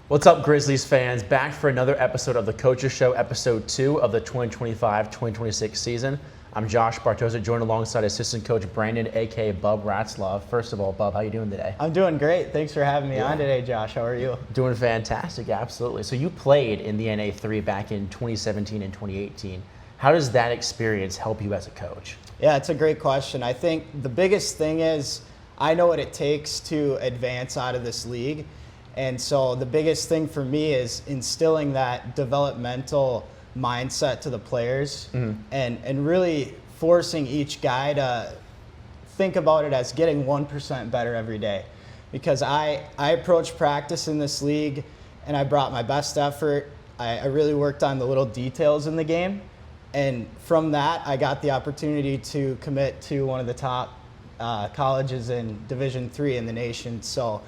What's up, Grizzlies fans? Back for another episode of the Coaches Show, episode 2 of the 2025-2026 season. I'm Josh Bartosik, joined alongside assistant coach Brandon, a.k.a. Bub Ratzloff. First of all, Bub, how you doing today? I'm doing great. Thanks for having me on today, Josh. How are you? Doing fantastic, absolutely. So you played in the NA3 back in 2017 and 2018. How does that experience help you as a coach? Yeah, it's a great question. I think the biggest thing is I know what it takes to advance out of this league. And so the biggest thing for me is instilling that developmental mindset to the players and really forcing each guy to think about it as getting 1% better every day. Because I approach practice in this league and I brought my best effort. I really worked on the little details in the game. And from that, I got the opportunity to commit to one of the top colleges in Division III in the nation. So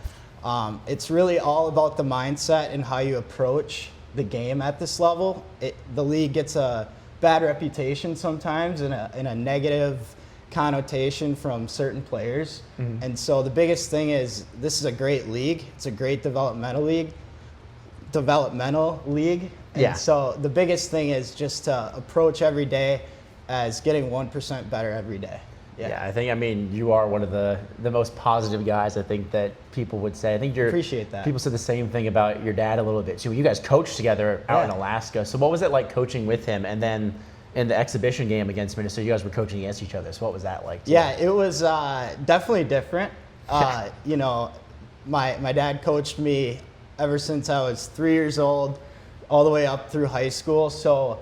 it's really all about the mindset and how you approach the game at this level. The league gets a bad reputation sometimes in a negative connotation from certain players. And so the biggest thing is this is a great league. It's a great developmental league. And so the biggest thing is just to approach every day as getting 1% better every day. Yeah, I mean, you are one of the most positive guys, I think, that people would say. I think Appreciate that. People said the same thing about your dad a little bit, too. You guys coached together out in Alaska. So what was it like coaching with him? And then in the exhibition game against Minnesota, you guys were coaching against each other. So what was that like, too? Yeah, it was definitely different. You know, my dad coached me ever since I was 3 years old, all the way up through high school. So,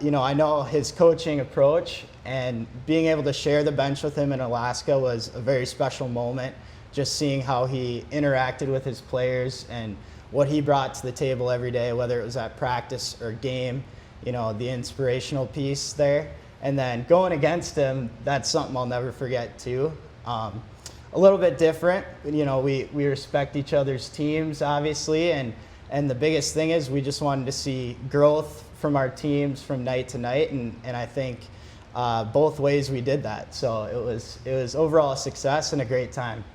you know, I know his coaching approach, and being able to share the bench with him in Alaska was a very special moment. Just seeing how he interacted with his players and what he brought to the table every day, whether it was at practice or game, you know, the inspirational piece there. And then going against him, that's something I'll never forget too. A little bit different, you know, we respect each other's teams, obviously, and the biggest thing is we just wanted to see growth from our teams from night to night, and I think both ways we did that. So it was overall a success and a great time.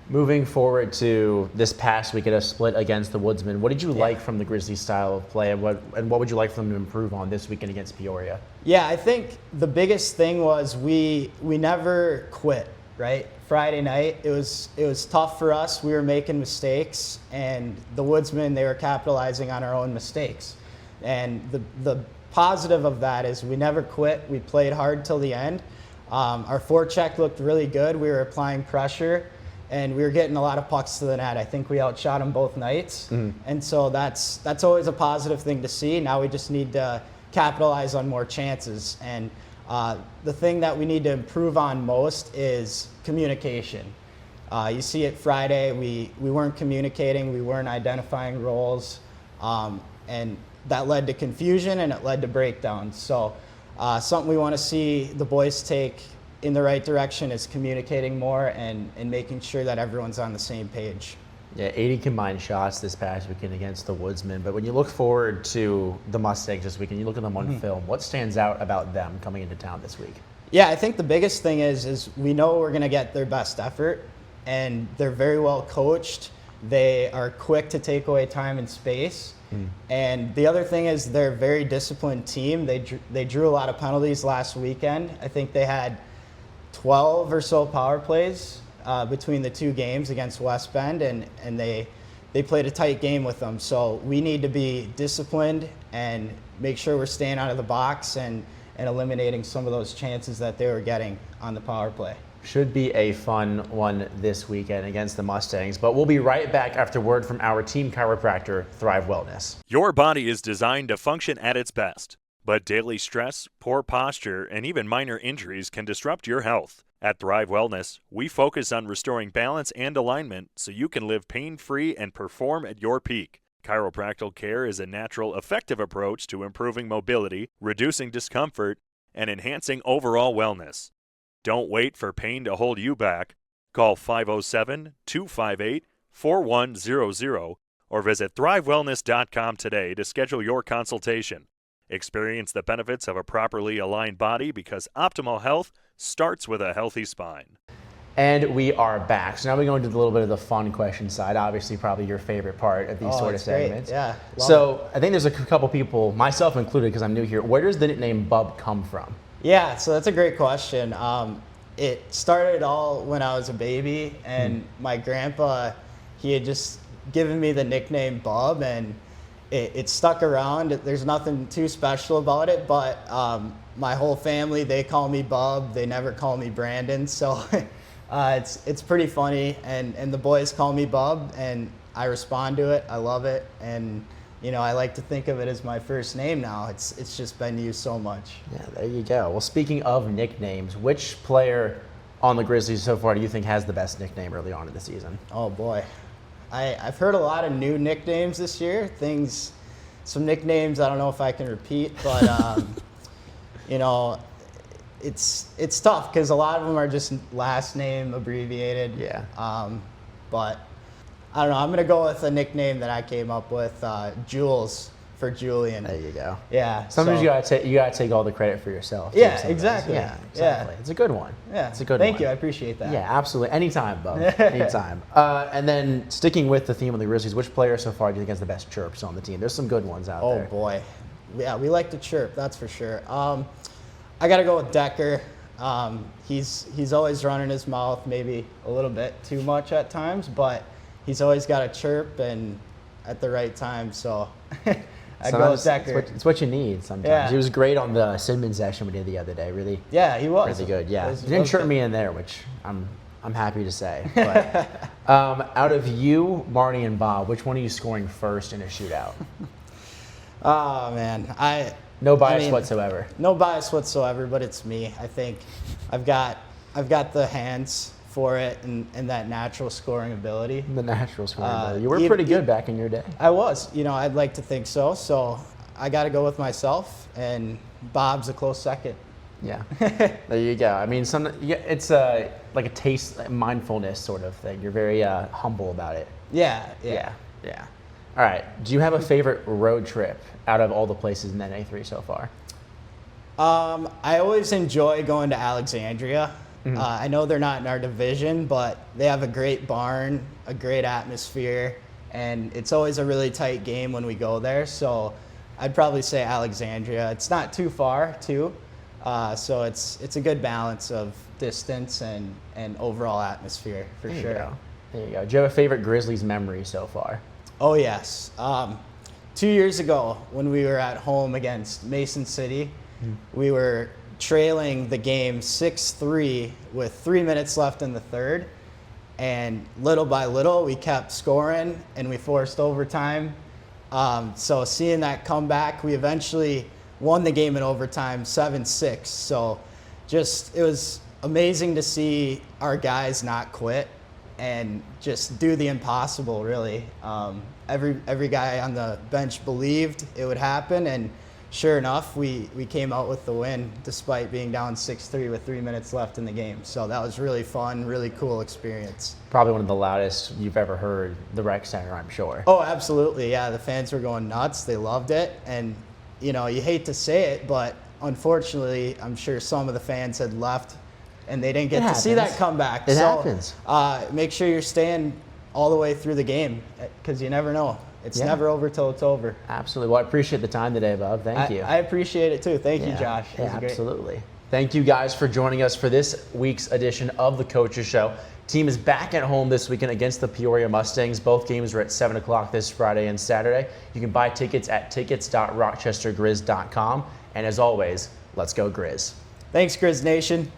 Moving forward to this past week at a split against the Woodsmen, what did you like from the Grizzlies' style of play, and what would you like for them to improve on this weekend against Peoria? Yeah, I think the biggest thing was we never quit, right? Friday night, it was tough for us. We were making mistakes, and the Woodsmen, they were capitalizing on our own mistakes. And the positive of that is we never quit. We played hard till the end. Our forecheck looked really good. We were applying pressure, and we were getting a lot of pucks to the net. I think we outshot them both nights. And so that's always a positive thing to see. Now we just need to capitalize on more chances. And the thing that we need to improve on most is communication. You see it Friday, we weren't communicating, we weren't identifying roles, and that led to confusion and it led to breakdowns. So something we want to see the boys take in the right direction is communicating more and making sure that everyone's on the same page. Yeah, 80 combined shots this past weekend against the Woodsmen. But when you look forward to the Mustangs this weekend, you look at them on film, what stands out about them coming into town this week? Yeah, I think the biggest thing is we know we're going to get their best effort, and they're very well coached. They are quick to take away time and space. And the other thing is they're a very disciplined team. They drew a lot of penalties last weekend. I think they had 12 or so power plays between the two games against West Bend, and they played a tight game with them. So we need to be disciplined and make sure we're staying out of the box and eliminating some of those chances that they were getting on the power play. Should be a fun one this weekend against the Mustangs, but we'll be right back after word from our team chiropractor, Thrive Wellness. Your body is designed to function at its best, but daily stress, poor posture, and even minor injuries can disrupt your health. At Thrive Wellness, we focus on restoring balance and alignment so you can live pain-free and perform at your peak. Chiropractic care is a natural, effective approach to improving mobility, reducing discomfort, and enhancing overall wellness. Don't wait for pain to hold you back. Call 507-258-4100 or visit thrivewellness.com today to schedule your consultation. Experience the benefits of a properly aligned body because optimal health starts with a healthy spine. And we are back. So now we go into a little bit of the fun question side. Obviously, probably your favorite part of these sort of it's great. segments. Yeah. So I think there's a couple people, myself included, because I'm new here. Where does the nickname Bub come from? Yeah, so that's a great question. It started all when I was a baby, and my grandpa, he had just given me the nickname Bub, and it stuck around. There's nothing too special about it, but my whole family, they call me Bub. They never call me Brandon, so it's pretty funny. And the boys call me Bub, and I respond to it. I love it, and I like to think of it as my first name now. It's just been used so much. Yeah, there you go. Well, speaking of nicknames, which player on the Grizzlies so far do you think has the best nickname early on in the season? Oh boy, I've heard a lot of new nicknames this year. Some nicknames I don't know if I can repeat, but it's tough because a lot of them are just last name abbreviated. Yeah. But I don't know. I'm gonna go with a nickname that I came up with, Jules for Julian. There you go. Yeah. Sometimes so- you gotta take all the credit for yourself. too, Yeah, sometimes. exactly. Yeah, exactly. Yeah. It's a good one. Yeah. It's a good one. Thank you. I appreciate that. Yeah, absolutely. Anytime, Bub. Anytime. And then sticking with the theme of the Grizzlies, which player so far do you think has the best chirps on the team? There's some good ones out Oh there. boy. Yeah, we like to chirp. That's for sure. I gotta go with Decker. He's always running his mouth, maybe a little bit too much at times, but he's always got a chirp and at the right time. So I go with Decker. It's what you need sometimes. Yeah. He was great on the Simmons session we did the other day. Really, Yeah, he was really good. Yeah, Was- he didn't was chirp good. me in there, which I'm happy to say. But out of you, Marty, and Bob, which one are you scoring first in a shootout? Oh man, No bias I mean, whatsoever. No bias whatsoever, but it's me. I think I've got the hands for it and that natural scoring ability. The natural scoring ability. You were even- pretty good back in your day. I was, I'd like to think so. So I got to go with myself, and Bob's a close second. Yeah, there you go. I mean, it's like a taste, mindfulness sort of thing. You're very humble about it. Yeah. Yeah. All right. Do you have a favorite road trip out of all the places in NA3 so far? I always enjoy going to Alexandria. I know they're not in our division, but they have a great barn, a great atmosphere, and it's always a really tight game when we go there. So I'd probably say Alexandria. It's not too far, too. So it's a good balance of distance and overall atmosphere, for There you sure. go. There you go. Do you have a favorite Grizzlies memory so far? Oh, yes. 2 years ago, when we were at home against Mason City, we were trailing the game 6-3 with 3 minutes left in the third. And little by little, we kept scoring, and we forced overtime. So seeing that comeback, we eventually won the game in overtime 7-6. So it was amazing to see our guys not quit and just do the impossible, really. Every guy on the bench believed it would happen, and sure enough, we came out with the win despite being down 6-3 with 3 minutes left in the game. So that was really fun, really cool experience. Probably one of the loudest you've ever heard the rec center, I'm sure. Oh, absolutely. Yeah, the fans were going nuts. They loved it. And, you hate to say it, but unfortunately, I'm sure some of the fans had left and they didn't get to see that comeback. It happens. Make sure you're staying all the way through the game because you never know. It's never over till it's over. Absolutely. Well, I appreciate the time today, Bob. Thank you. I appreciate it too. Thank you, Josh. It was Yeah, great. absolutely. Thank you guys for joining us for this week's edition of the Coaches Show. Team is back at home this weekend against the Peoria Mustangs. Both games are at 7 o'clock this Friday and Saturday. You can buy tickets at tickets.rochestergrizz.com. And as always, let's go Grizz. Thanks, Grizz Nation.